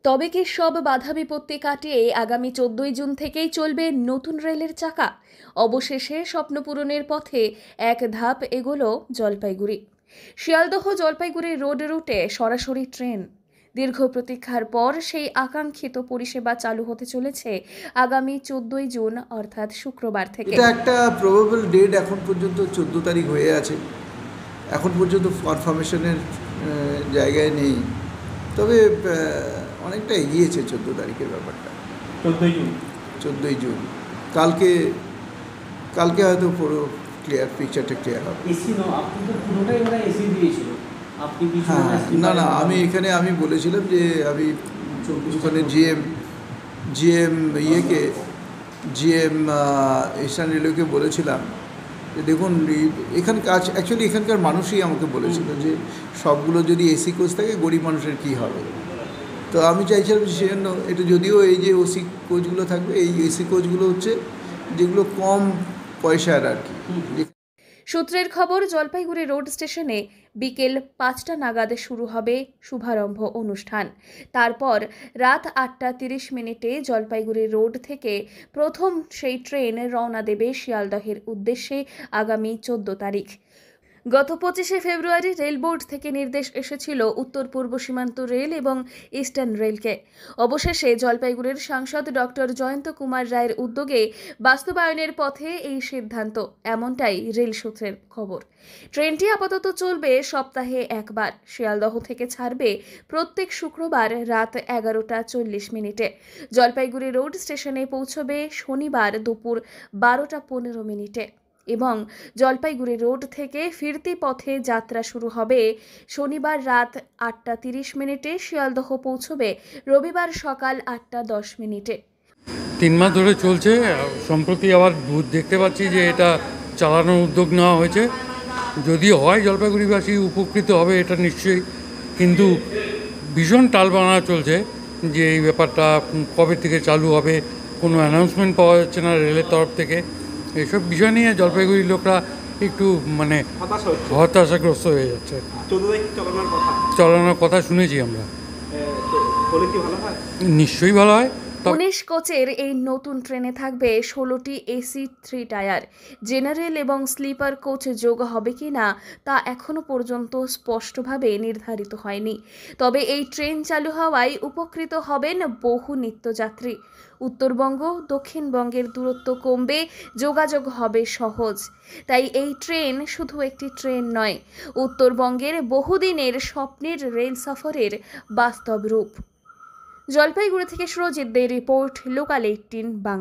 তবে কি সব বাধা বিপত্তি কাটিয়ে আগামী 14 জুন থেকেই চলবে নতুন রেলের চাকা? অবশেষে স্বপ্ন পূরণের পথে এক ধাপ এগোলো জলপাইগুড়ি। শিয়ালদহ জলপাইগুড়ি রোড রুটে সরাসরি ট্রেন। দীর্ঘ প্রতীক্ষার পর সেই আকাঙ্ক্ষিত পরিষেবা চালু হতে চলেছে আগামী 14 জুন অর্থাৎ শুক্রবার থেকে। এটা একটা প্রবাবল ডেট এখন পর্যন্ত 14 তারিখ হয়ে আছে। এখন পর্যন্ত কনফার্মেশনের জায়গায় নেই, তবে অনেকটা এগিয়েছে 14 তারিখের ব্যাপারটা। 14ই জুন কালকে হয়তো পুরো পিকচারটা ক্লিয়ার হবে। না, আমি বলেছিলাম যে আমি ওখানে জিএম ইস্টার্ন রেলওয়েকে বলেছিলাম যে দেখুন এখানকার মানুষই আমাকে বলেছিল যে সবগুলো যদি এসি কোচ থাকে গরিব মানুষের কী হবে। তো আমি চাইছিলাম সেজন্য এটা, যদিও এই যে ওসি কোচগুলো থাকবে, এই এসি কোচগুলো হচ্ছে যেগুলো কম পয়সার আর কি। সূত্রের খবর, জলপাইগুড়ি রোড স্টেশনে বিকেল 5টা নাগাদ শুরু হবে শুভারম্ভ অনুষ্ঠান। তারপর রাত 8:30 জলপাইগুড়ি রোড থেকে প্রথম সেই ট্রেন রওনা দেবে শিয়ালদহের উদ্দেশ্যে আগামী 14 তারিখ। গত 25শে ফেব্রুয়ারি রেল বোর্ড থেকে নির্দেশ এসেছিল উত্তর পূর্ব সীমান্ত রেল এবং ইস্টার্ন রেলকে। অবশেষে জলপাইগুড়ির সাংসদ ডক্টর জয়ন্ত কুমার রায়ের উদ্যোগে বাস্তবায়নের পথে এই সিদ্ধান্ত, এমনটাই রেল সূত্রের খবর। ট্রেনটি আপাতত চলবে সপ্তাহে একবার। শিয়ালদহ থেকে ছাড়বে প্রত্যেক শুক্রবার রাত 11:40। জলপাইগুড়ি রোড স্টেশনে পৌঁছবে শনিবার দুপুর 12:15 এবং জলপাইগুড়ি রোড থেকে ফিরতি পথে যাত্রা শুরু হবে শনিবার রাত 8:30। শিয়ালদহ পৌঁছবে রবিবার সকাল 8:10। 3 মাস ধরে চলছে। সম্প্রতি আবার দেখতে পাচ্ছি যে এটা চালানোর উদ্যোগ নেওয়া হয়েছে। যদি হয় জলপাইগুড়িবাসী উপকৃত হবে এটা নিশ্চয়ই, কিন্তু ভীষণ টালবাহানা চলছে যে এই ব্যাপারটা কবে থেকে চালু হবে, কোনো অ্যানাউন্সমেন্ট পাওয়া যাচ্ছে না রেলের তরফ থেকে। এইসব বিষয় নিয়ে জলপাইগুড়ির লোকরা একটু হতাশাগ্রস্ত হয়ে যাচ্ছে। চালানোর কথা শুনেছি আমরা, নিশ্চয়ই ভালো হয়। 19 কোচের এই নতুন ট্রেনে থাকবে 16টি এসি 3 টায়ার। জেনারেল এবং স্লিপার কোচ যোগ হবে কিনা তা এখনো পর্যন্ত স্পষ্টভাবে নির্ধারিত হয়নি। তবে এই ট্রেন চালু হওয়ায় উপকৃত হবেন বহু নিত্যযাত্রী। উত্তরবঙ্গ দক্ষিণবঙ্গের দূরত্ব কমবে, যোগাযোগ হবে সহজ। তাই এই ট্রেন শুধু একটি ট্রেন নয়, উত্তরবঙ্গের বহুদিনের স্বপ্নের রেল সফরের বাস্তব রূপ। জলপাইগুড়ি থেকে সুরজিৎ দে রিপোর্ট, লোকাল 18 বাংলা।